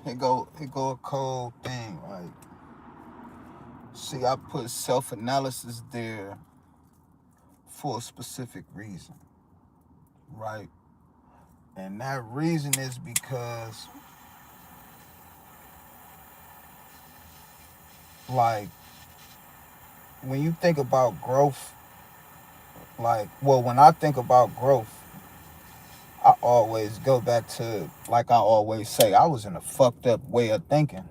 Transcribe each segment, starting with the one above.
It go a cold thing. Like, see, I put self-analysis there for a specific reason, right? And that reason is because, like, when you think about growth, when I think about growth, I always go back to, like I always say, I was in a fucked up way of thinking.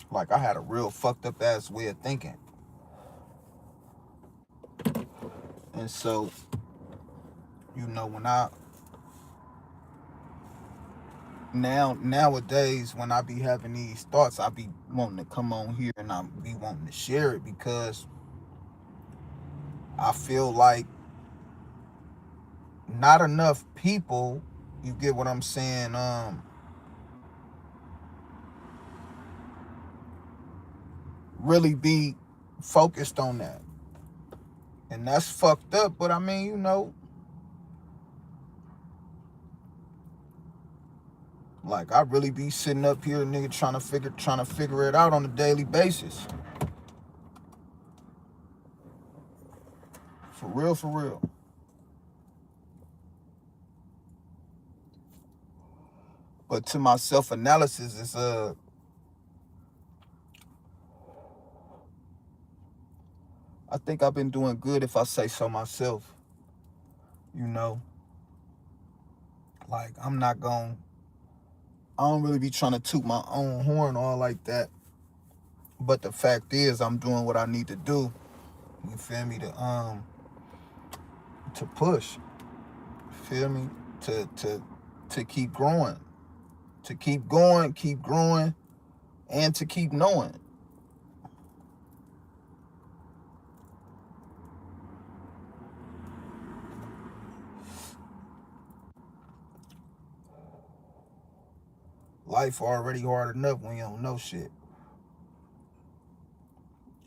Like, I had a real fucked up ass way of thinking. And so, when I nowadays when I be having these thoughts, I be wanting to come on here and I be wanting to share it because I feel like not enough people, you get what I'm saying, really be focused on that. And that's fucked up, but I mean, like I really be sitting up here, nigga, trying to figure it out on a daily basis. For real, for real. But to my self analysis is I think I've been doing good if I say so myself. You know, like I don't really be trying to toot my own horn all like that. But the fact is, I'm doing what I need to do. You feel me? To push. Feel me? To keep growing, to keep going, keep growing, and to keep knowing. Life already hard enough when you don't know shit.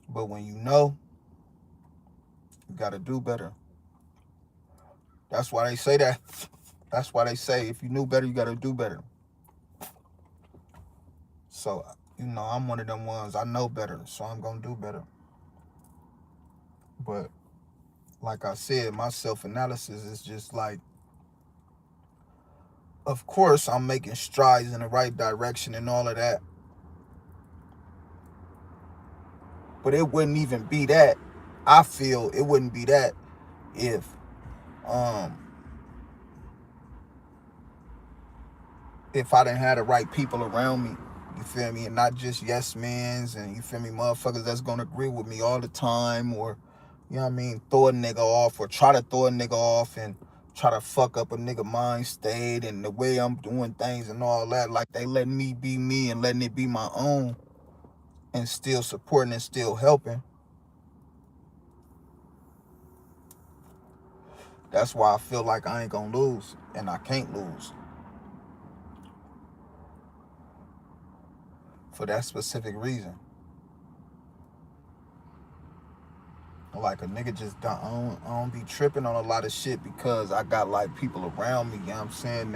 But when you know, you gotta do better. That's why they say that. That's why they say if you knew better, you gotta do better. So, I'm one of them ones. I know better, so I'm gonna do better. But like I said, my self analysis is just like, of course, I'm making strides in the right direction and all of that. But it wouldn't even be that. I feel it wouldn't be that if um I didn't have the right people around me. You feel me? And not just yes mans and you feel me, motherfuckers that's gonna agree with me all the time or throw a nigga off or try to throw a nigga off and try to fuck up a nigga mind state and the way I'm doing things and all that. Like they letting me be me and letting it be my own and still supporting and still helping. That's why I feel like I ain't gonna lose and I can't lose for that specific reason. Like a nigga just I don't be tripping on a lot of shit because I got like people around me, you know what I'm saying,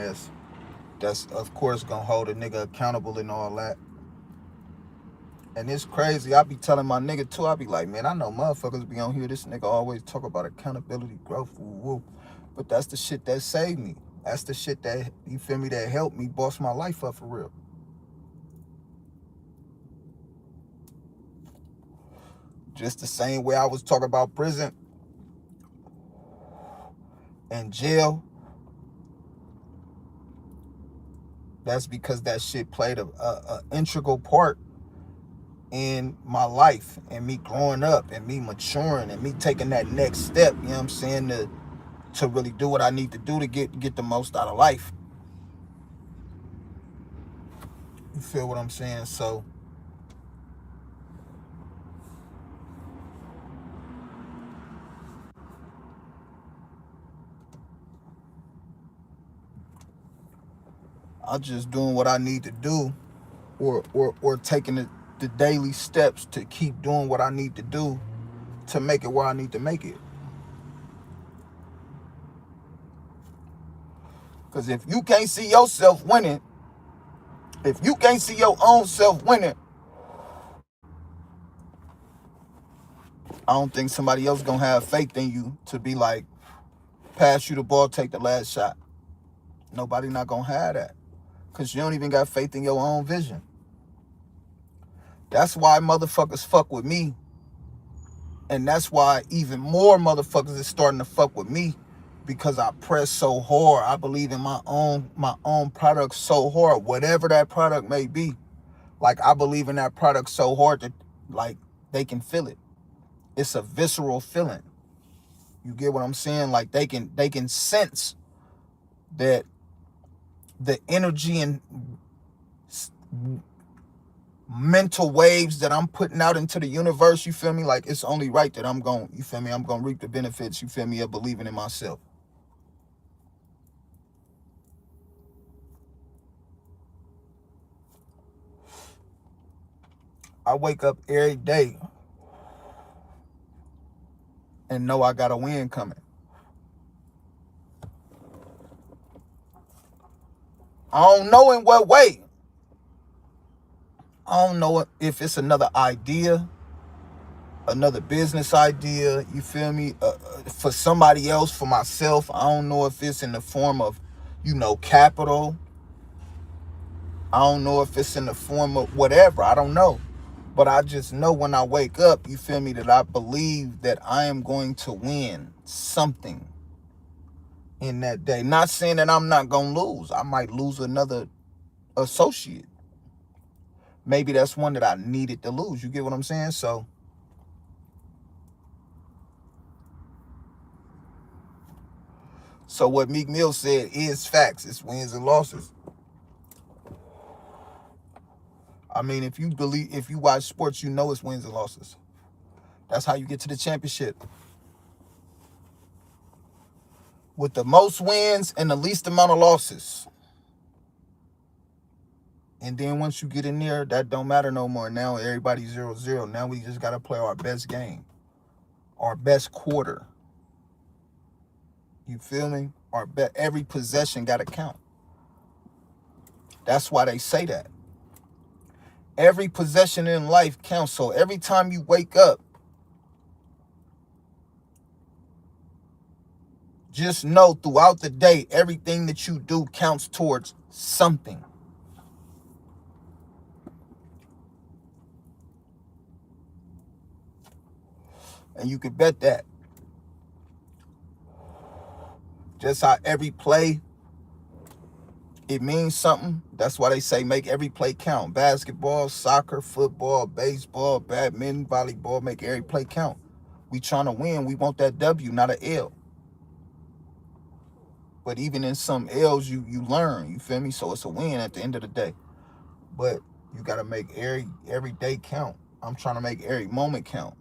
that's of course gonna hold a nigga accountable and all that. And it's crazy. I be telling my nigga too, I be like, man, I know motherfuckers be on here, this nigga always talk about accountability, growth, woo woo. But that's the shit that saved me. That's the shit that, you feel me, that helped me boss my life up for real. Just the same way I was talking about prison and jail. That's because that shit played a integral part in my life and me growing up and me maturing and me taking that next step, you know what I'm saying, to really do what I need to do to get the most out of life. You feel what I'm saying? So I'm just doing what I need to do or taking the daily steps to keep doing what I need to do to make it where I need to make it. Because if you can't see yourself winning, if you can't see your own self winning, I don't think somebody else gonna have faith in you to be like, pass you the ball, take the last shot. Nobody not gonna have that. Because you don't even got faith in your own vision. That's why motherfuckers fuck with me. And that's why even more motherfuckers is starting to fuck with me. Because I press so hard. I believe in my own product so hard. Whatever that product may be. Like, I believe in that product so hard that, like, they can feel it. It's a visceral feeling. You get what I'm saying? Like, they can sense that the energy and mental waves that I'm putting out into the universe, you feel me? Like, it's only right that I'm going, you feel me? I'm going to reap the benefits, you feel me, of believing in myself. I wake up every day and know I got a win coming. I don't know in what way. I don't know if it's another idea, another business idea, you feel me, for somebody else, for myself. I don't know if it's in the form of, capital. I don't know if it's in the form of whatever. I don't know. But I just know when I wake up, you feel me, that I believe that I am going to win something in that day. Not saying that I'm not going to lose. I might lose another associate. Maybe that's one that I needed to lose. You get what I'm saying? So what Meek Mill said is facts. It's wins and losses. I mean, if you watch sports, you know it's wins and losses. That's how you get to the championship. With the most wins and the least amount of losses. And then once you get in there, that don't matter no more. Now everybody's 0-0. Now we just got to play our best game. Our best quarter. You feel me? Every possession got to count. That's why they say that. Every possession in life counts. So every time you wake up, just know throughout the day, everything that you do counts towards something. And you can bet that. Just how every play, it means something. That's why they say make every play count. Basketball, soccer, football, baseball, badminton, volleyball, make every play count. We trying to win. We want that W, not an L. But even in some L's, you learn. You feel me? So it's a win at the end of the day. But you got to make every day count. I'm trying to make every moment count.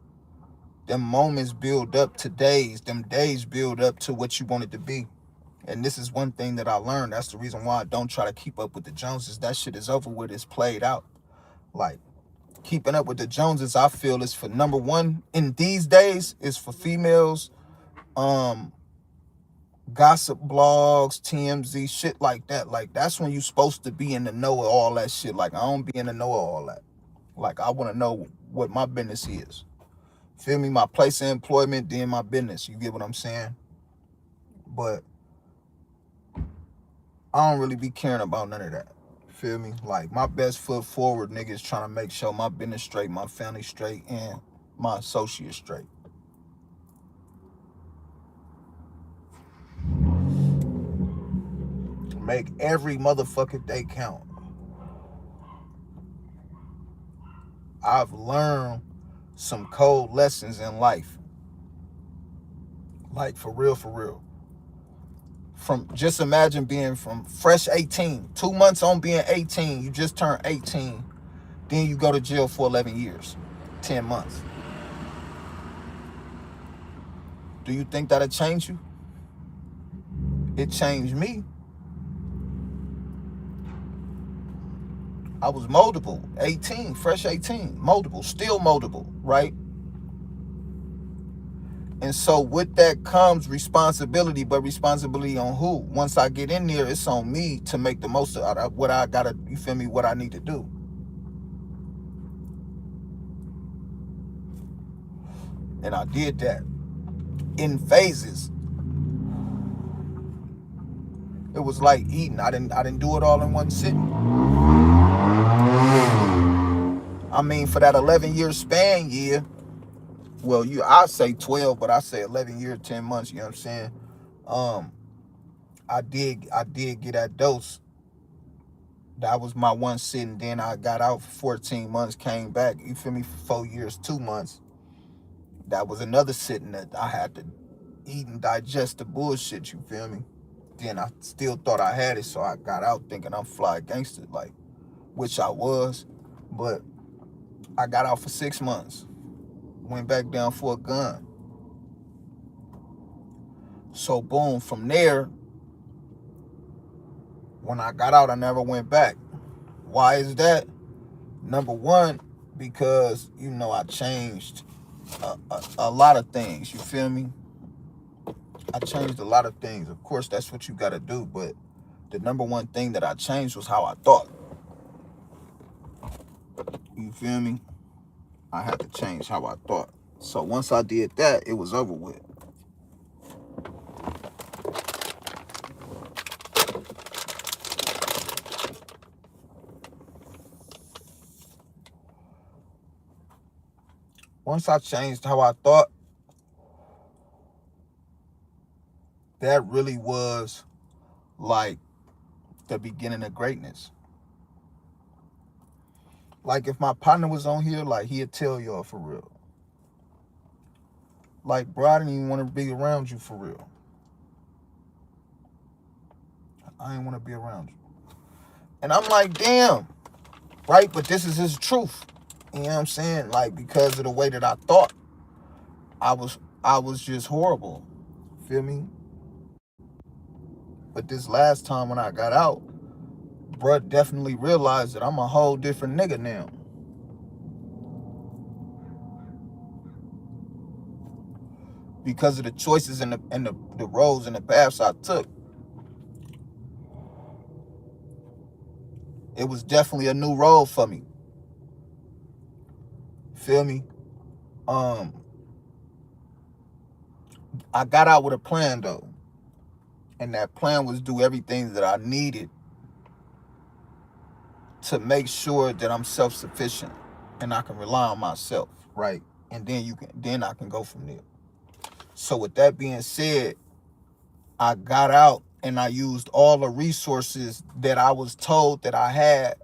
Them moments build up to days. Them days build up to what you want it to be. And this is one thing that I learned. That's the reason why I don't try to keep up with the Joneses. That shit is over with. It's played out. Like, keeping up with the Joneses, I feel, is for number one in these days, is for females, gossip blogs, TMZ, shit like that. Like, that's when you're supposed to be in the know of all that shit. Like, I don't be in the know of all that. Like, I want to know what my business is. Feel me? My place of employment, then my business. You get what I'm saying? But I don't really be caring about none of that. Feel me? Like, my best foot forward, niggas, trying to make sure my business straight, my family straight, and my associates straight. Make every motherfucking day count. I've learned some cold lessons in life. Like, for real, for real. From, just imagine being from fresh 18, 2 months on being 18, you just turned 18, then you go to jail for 11 years, 10 months. Do you think that'll change you? It changed me. I was moldable, 18, fresh 18, moldable, still moldable, right? And so with that comes responsibility, but responsibility on who? Once I get in there, it's on me to make the most of what I gotta, you feel me, what I need to do. And I did that in phases. It was like eating. I didn't do it all in one sitting. I mean, for that 11-year span, yeah. Well, I say 12, but I say 11 years, 10 months, you know what I'm saying? Um, I did get that dose. That was my one sitting. Then I got out for 14 months, came back, you feel me, for 4 years, 2 months. That was another sitting that I had to eat and digest the bullshit, you feel me? Then I still thought I had it, so I got out thinking I'm fly gangster, like, which I was. But I got out for 6 months, went back down for a gun. So boom, from there, when I got out, I never went back. Why is that? Number one, because, I changed a lot of things, you feel me? I changed a lot of things. Of course, that's what you got to do, but the number one thing that I changed was how I thought. You feel me? I had to change how I thought. So once I did that, it was over with. Once I changed how I thought, that really was like the beginning of greatness. Like if my partner was on here, like he'd tell y'all for real. Like, bro, I didn't even want to be around you for real. I didn't want to be around you. And I'm like, damn, right? But this is his truth. You know what I'm saying? Like, because of the way that I thought, I was just horrible. Feel me? But this last time when I got out, bruh definitely realized that I'm a whole different nigga now. Because of the choices and the roads and the paths I took. It was definitely a new road for me. Feel me? I got out with a plan though. And that plan was do everything that I needed to make sure that I'm self-sufficient and I can rely on myself, right? And then I can go from there. So with that being said, I got out and I used all the resources that I was told that I had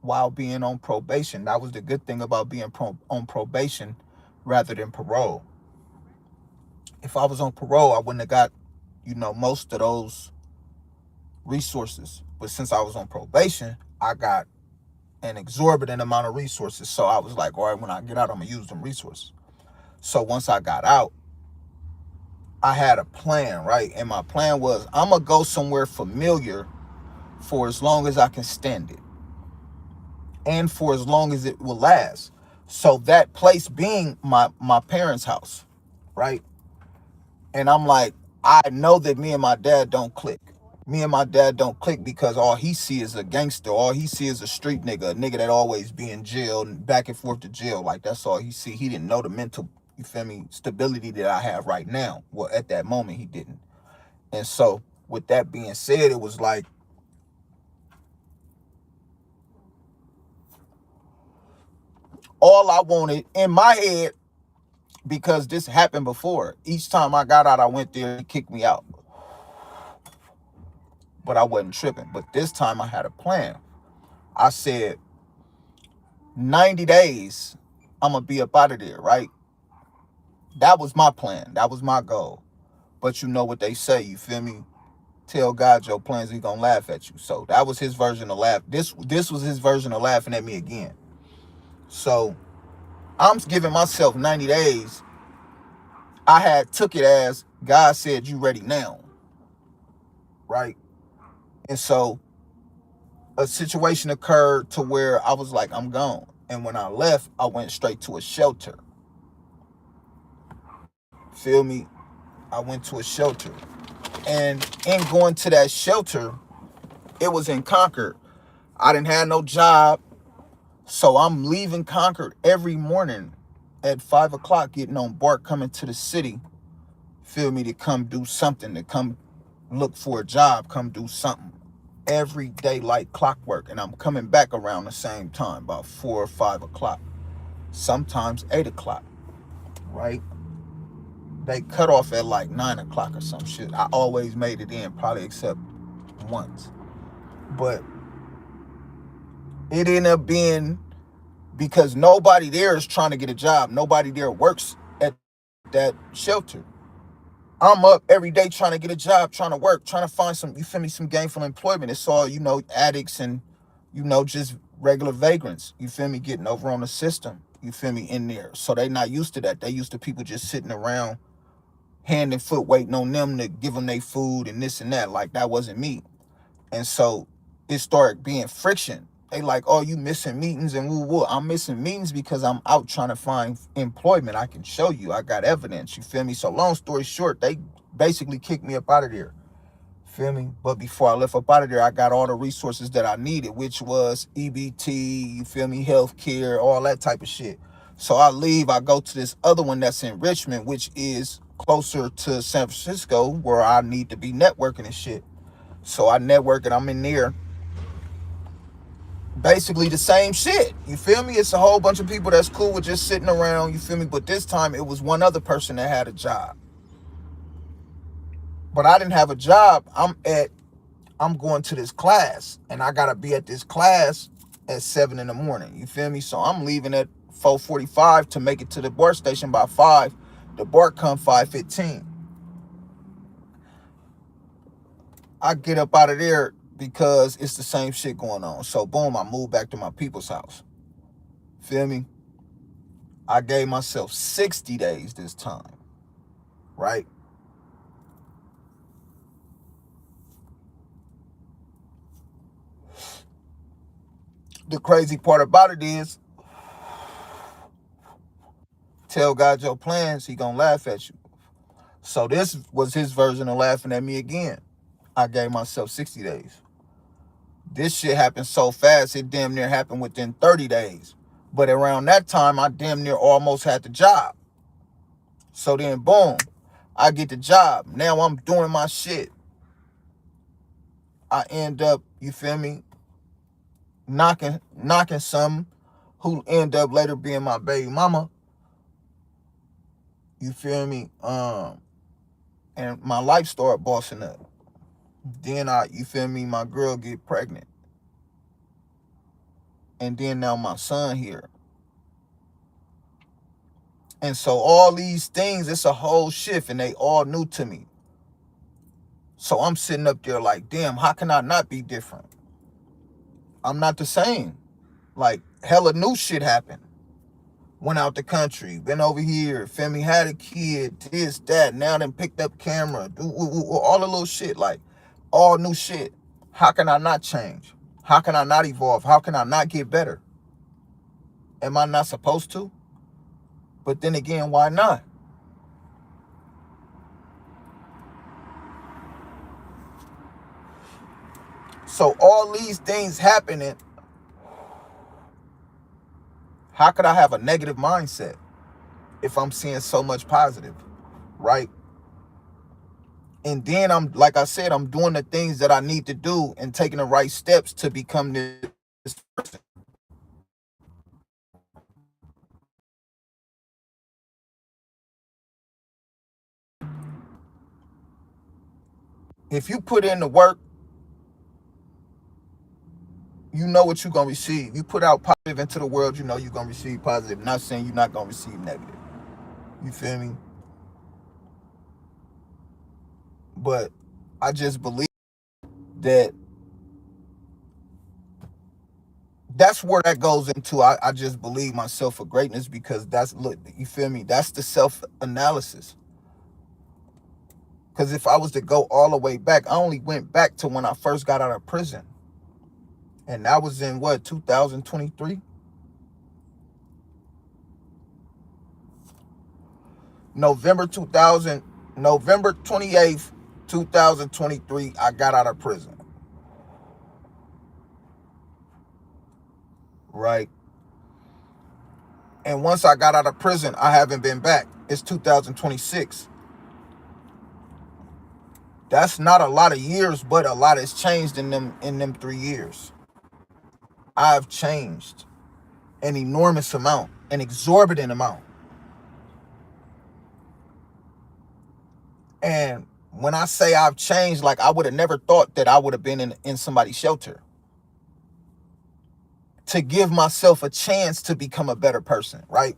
while being on probation. That was the good thing about being on probation rather than parole. If I was on parole, I wouldn't have got, most of those resources. But since I was on probation, I got an exorbitant amount of resources. So I was like, all right, when I get out, I'm going to use them resources. So once I got out, I had a plan, right? And my plan was I'm going to go somewhere familiar for as long as I can stand it and for as long as it will last. So that place being my parents' house, right? And I'm like, I know that me and my dad don't click. Me and my dad don't click because all he see is a gangster. All he see is a street nigga, a nigga that always be in jail and back and forth to jail. Like, that's all he see. He didn't know the mental, you feel me, stability that I have right now. Well, at that moment, he didn't. And so, with that being said, it was like, all I wanted in my head, because this happened before. Each time I got out, I went there, he kicked me out. But I wasn't tripping. But this time I had a plan. I said, 90 days, I'm going to be up out of there, right? That was my plan. That was my goal. But you know what they say, you feel me? Tell God your plans, he's going to laugh at you. So that was his version of laugh. This was his version of laughing at me again. So I'm giving myself 90 days. I had took it as God said, you ready now, right? And so a situation occurred to where I was like, I'm gone. And when I left, I went straight to a shelter. Feel me? I went to a shelter. And in going to that shelter, it was in Concord. I didn't have no job. So I'm leaving Concord every morning at 5 o'clock, getting on BART, coming to the city. Feel me? To come do something, to come look for a job, come do something. Every day like clockwork. And I'm coming back around the same time, about 4 or 5 o'clock. Sometimes 8 o'clock, right? They cut off at like 9 o'clock or some shit. I always made it in, probably except once. But it ended up being because nobody there is trying to get a job. Nobody there works at that shelter. I'm up every day trying to get a job, trying to work, trying to find some, you feel me, some gainful employment. It's all, addicts and, just regular vagrants, you feel me, getting over on the system, you feel me, in there. So they not used to that. They used to people just sitting around, hand and foot, waiting on them to give them their food and this and that. Like, that wasn't me. And so it started being friction. They like, oh, you missing meetings and woo woo. I'm missing meetings because I'm out trying to find employment. I can show you. I got evidence. You feel me? So long story short, they basically kicked me up out of there. Feel me? But before I left up out of there, I got all the resources that I needed, which was EBT, you feel me, healthcare, all that type of shit. So I leave, I go to this other one that's in Richmond, which is closer to San Francisco, where I need to be networking and shit. So I network and I'm in there. Basically the same shit. You feel me? It's a whole bunch of people that's cool with just sitting around, you feel me? But this time it was one other person that had a job. But I didn't have a job. I'm going to this class and I gotta be at this class at 7 in the morning. You feel me? So I'm leaving at 4:45 to make it to the BART station by 5. The BART come 5:15. I get up out of there because it's the same shit going on. So boom, I moved back to my people's house. Feel me? I gave myself 60 days this time, right? The crazy part about it is, tell God your plans, he gonna laugh at you. So this was his version of laughing at me again. I gave myself 60 days. This shit happened so fast, it damn near happened within 30 days. But around that time, I damn near almost had the job. So then, boom, I get the job. Now I'm doing my shit. I end up, you feel me, knocking some who end up later being my baby mama. You feel me? And my life started bossing up. Then you feel me, my girl get pregnant. And then now my son here. And so all these things, it's a whole shift and they all new to me. So I'm sitting up there like, damn, how can I not be different? I'm not the same. Like, hella new shit happened. Went out the country, been over here, family had a kid, this, that, now then picked up camera, all the little shit, like, all new shit. How can I not change? How can I not evolve? How can I not get better? Am I not supposed to? But then again, why not? So all these things happening, how could I have a negative mindset if I'm seeing so much positive, right? And then like I said, I'm doing the things that I need to do and taking the right steps to become this person. If you put in the work, you know what you're going to receive. You put out positive into the world, you know you're going to receive positive. Not saying you're not going to receive negative. You feel me? But I just believe that that's where that goes into. I just believe myself for greatness because look, you feel me? That's the self-analysis. Because if I was to go all the way back, I only went back to when I first got out of prison. And that was in what, 2023? November 28th, 2023, I got out of prison. Right? And once I got out of prison, I haven't been back. It's 2026. That's not a lot of years, but a lot has changed in them 3 years. I've changed an enormous amount, an exorbitant amount. And when I say I've changed, like I would have never thought that I would have been in somebody's shelter to give myself a chance to become a better person, right?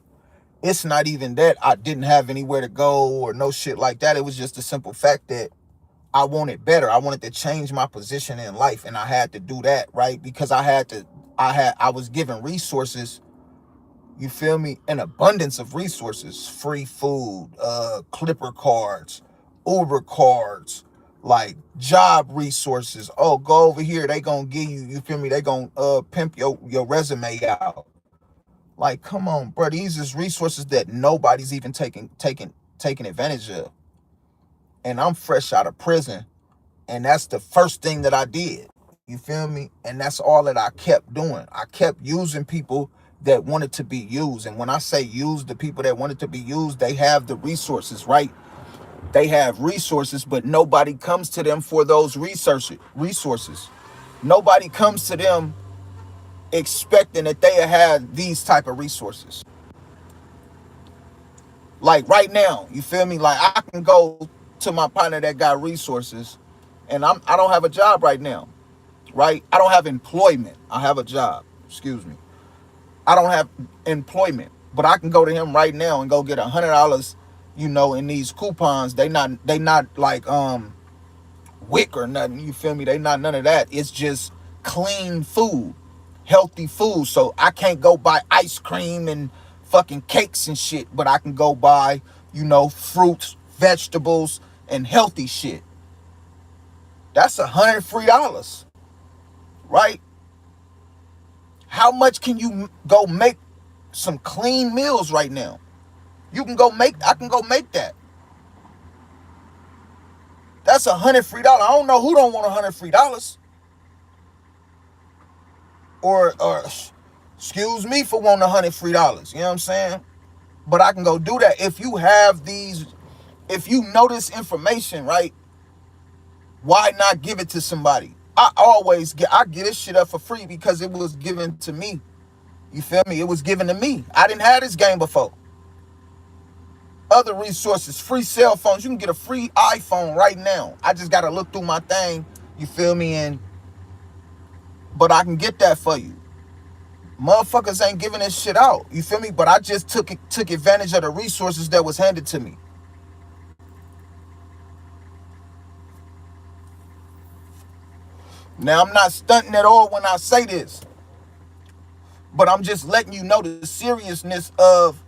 It's not even that I didn't have anywhere to go or no shit like that. It was just the simple fact that I wanted better. I wanted to change my position in life, and I had to do that, right? Because I was given resources, you feel me? An abundance of resources, free food, Clipper cards, Uber cards, like job resources. Oh, go over here. They gonna give you, you feel me? They gonna pimp your resume out. Like, come on, bro. These is resources that nobody's even taking advantage of. And I'm fresh out of prison. And that's the first thing that I did. You feel me? And that's all that I kept doing. I kept using people that wanted to be used. And when I say use the people that wanted to be used, they have the resources, right? They have resources, but nobody comes to them for those resources. Nobody comes to them expecting that they have these type of resources. Like right now, you feel me? Like I can go to my partner that got resources, and I don't have a job right now, right? I don't have employment. I have a job. Excuse me. I don't have employment, but I can go to him right now and go get $100, in these coupons. They not like WIC or nothing. You feel me? They not none of that. It's just clean food, healthy food. So I can't go buy ice cream and fucking cakes and shit, but I can go buy, fruits, vegetables, and healthy shit. That's $100 free, right? How much can you go make some clean meals right now? I can go make that. That's $100 free. I don't know who don't want $100 free. Or excuse me for wanting $100 free. You know what I'm saying? But I can go do that. If you know this information, right? Why not give it to somebody? I get this shit up for free because it was given to me. You feel me? It was given to me. I didn't have this game before. Other resources, free cell phones. You can get a free iPhone right now. I just got to look through my thing. You feel me? But I can get that for you. Motherfuckers ain't giving this shit out. You feel me? But I just took advantage of the resources that was handed to me. Now, I'm not stunting at all when I say this, but I'm just letting you know the seriousness of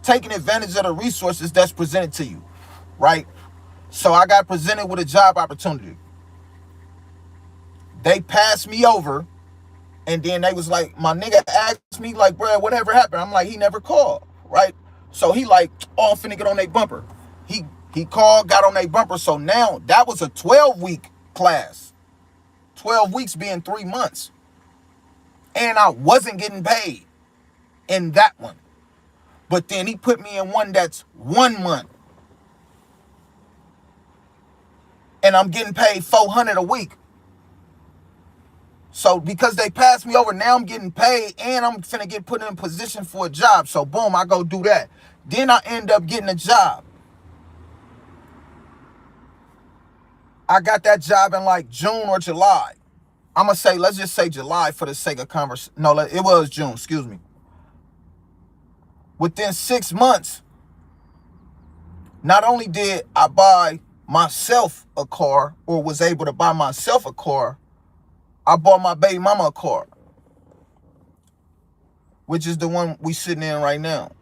taking advantage of the resources that's presented to you, right? So I got presented with a job opportunity. They passed me over, and then they was like, my nigga asked me, like, bro, whatever happened? I'm like, he never called, right? So he like, oh, I'm finna get on their bumper. He called, got on their bumper. So now that was a 12-week class. 12 weeks being 3 months. And I wasn't getting paid in that one. But then he put me in one that's 1 month. And I'm getting paid $400 a week. So because they passed me over, now I'm getting paid and I'm finna get put in position for a job. So boom, I go do that. Then I end up getting a job. I got that job in like June or July. Let's just say July for the sake of conversation. No, it was June, excuse me. Within 6 months, not only did I buy myself a car or was able to buy myself a car, I bought my baby mama a car, which is the one we sitting in right now.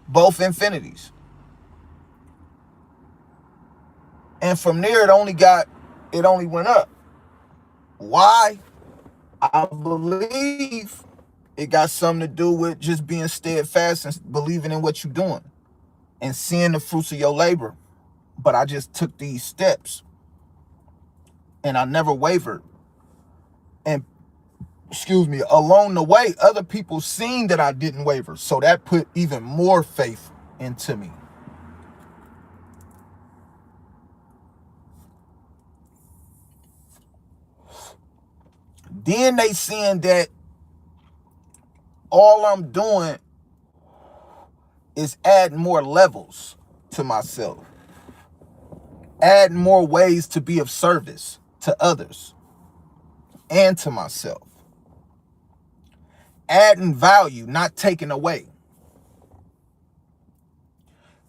Both Infinities. And from there, it only went up. Why? I believe It got something to do with just being steadfast and believing in what you're doing and seeing the fruits of your labor. But I just took these steps and I never wavered. And along the way, other people seen that I didn't waver. So that put even more faith into me. Then they seeing that all I'm doing is adding more levels to myself, adding more ways to be of service to others and to myself, adding value, not taking away,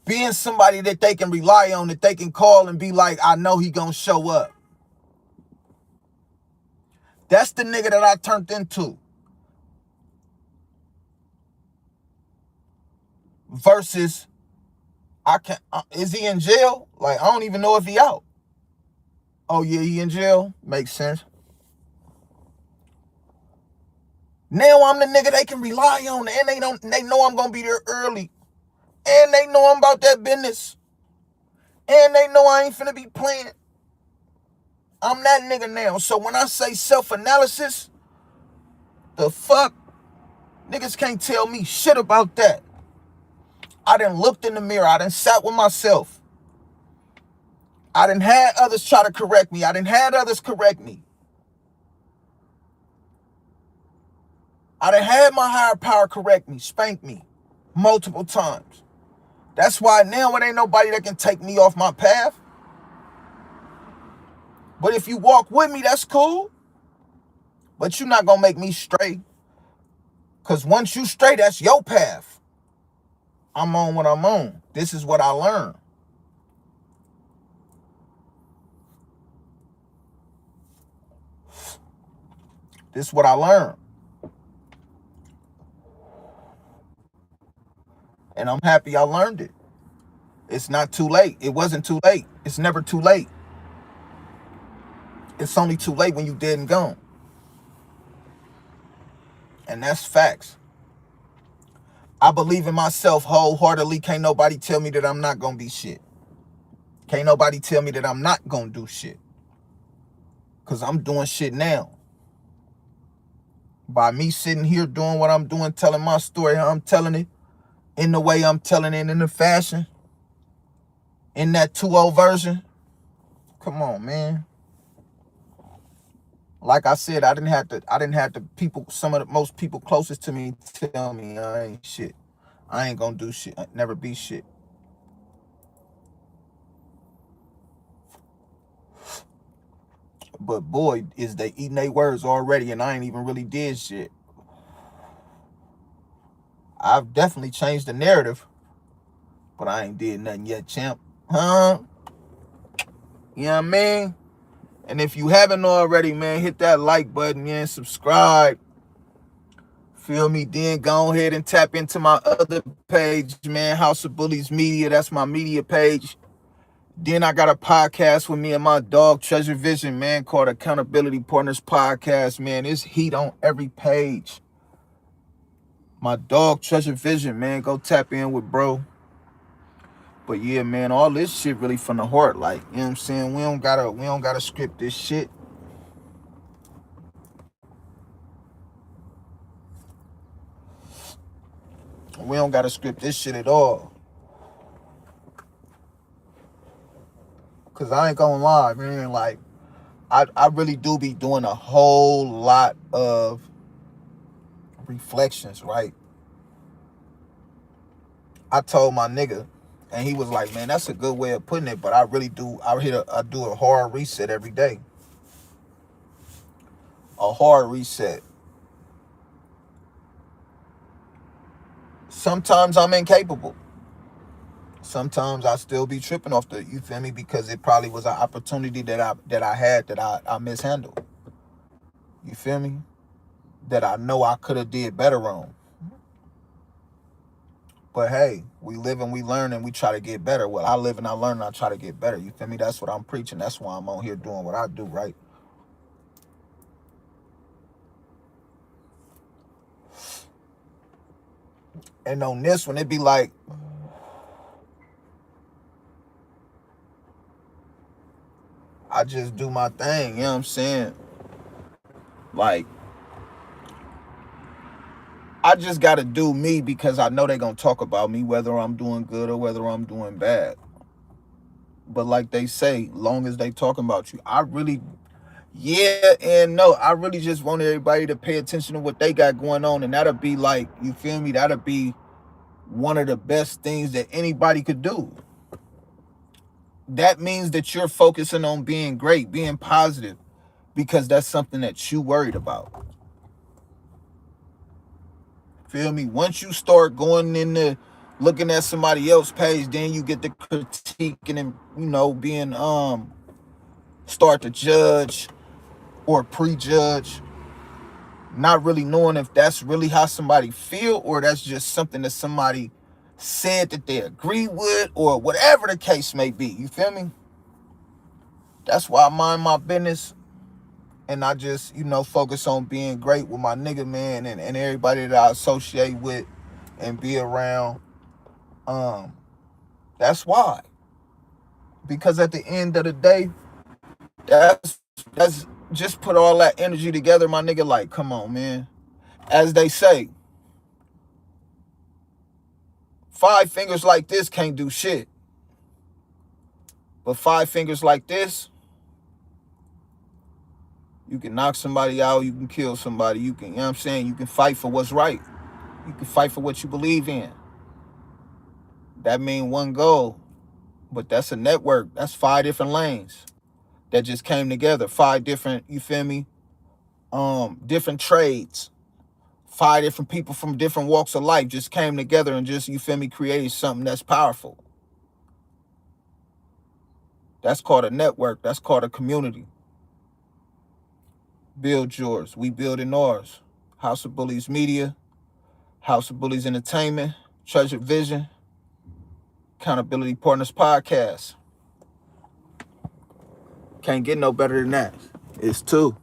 being somebody that they can rely on, that they can call and be like, I know he gonna show up. That's the nigga that I turned into. Versus, is he in jail? Like, I don't even know if he out. Oh yeah, he in jail? Makes sense. Now I'm the nigga they can rely on, and they know I'm gonna be there early. And they know I'm about that business. And they know I ain't finna be playing. I'm that nigga now. So when I say self-analysis, the fuck? Niggas can't tell me shit about that. I done looked in the mirror. I done sat with myself. I done had others try to correct me. I done had others correct me. I done had my higher power correct me, spank me multiple times. That's why now it ain't nobody that can take me off my path. But if you walk with me, that's cool. But you're not gonna make me stray. Because once you stray, that's your path. I'm on what I'm on. This is what I learned. This is what I learned. And I'm happy I learned it. It's not too late. It wasn't too late. It's never too late. It's only too late when you dead and gone. And that's facts. I believe in myself wholeheartedly. Can't nobody tell me that I'm not gonna be shit. Can't nobody tell me that I'm not gonna do shit. Because I'm doing shit now. By me sitting here doing what I'm doing, telling my story how I'm telling it, in the way I'm telling it, in the fashion, in that 2.0 version. Come on, man. Like I said, I didn't have to people, some of the most people closest to me tell me I ain't shit. I ain't gonna do shit. I never be shit. But boy, is they eating their words already, and I ain't even really did shit. I've definitely changed the narrative, but I ain't did nothing yet, champ. Huh? You know what I mean? And if you haven't already, man, hit that like button, man, subscribe. Feel me? Then go ahead and tap into my other page, man, House of Bullies Media. That's my media page. Then I got a podcast with me and my dog, Treasure Vision, man, called Accountability Partners Podcast, man. It's heat on every page. My dog, Treasure Vision, man, go tap in with bro. But yeah, man, all this shit really from the heart. Like, you know what I'm saying? We don't gotta script this shit. We don't gotta script this shit at all. Cause I ain't gonna lie, man. Like, I really do be doing a whole lot of reflections, right? I told my nigga, and he was like, man, that's a good way of putting it, but I really do, I do a hard reset every day. A hard reset. Sometimes I'm incapable. Sometimes I still be tripping off the, you feel me? Because it probably was an opportunity that I had that I mishandled. You feel me? That I know I could have did better on. But hey, we live and we learn and we try to get better. Well, I live and I learn and I try to get better. You feel me? That's what I'm preaching. That's why I'm on here doing what I do, right? And on this one, it'd be like, I just do my thing, you know what I'm saying? Like, I just gotta do me because I know they're gonna talk about me, whether I'm doing good or whether I'm doing bad. But like they say, long as they talking about you, I really, yeah and no, I really just want everybody to pay attention to what they got going on, and that'll be like, you feel me? That'll be one of the best things that anybody could do. That means that you're focusing on being great, being positive, because that's something that you worried about. Feel me? Once you start going into looking at somebody else's page, then you get the critiquing and, being start to judge or prejudge, not really knowing if that's really how somebody feel or that's just something that somebody said that they agree with or whatever the case may be. You feel me? That's why I mind my business and I just, focus on being great with my nigga, man, and everybody that I associate with and be around. That's why. Because at the end of the day, that's just put all that energy together, my nigga. Like, come on, man. As they say, 5 fingers like this can't do shit. But 5 fingers like this, you can knock somebody out, you can kill somebody, you know what I'm saying? You can fight for what's right. You can fight for what you believe in. That means one goal. But that's a network. That's 5 different lanes that just came together. 5 different, you feel me? Different trades. 5 different people from different walks of life just came together and just, you feel me, created something that's powerful. That's called a network. That's called a community. Build yours. We building ours. House of Bullies Media, House of Bullies Entertainment, Treasured Vision, Accountability Partners Podcast. Can't get no better than that. It's 2.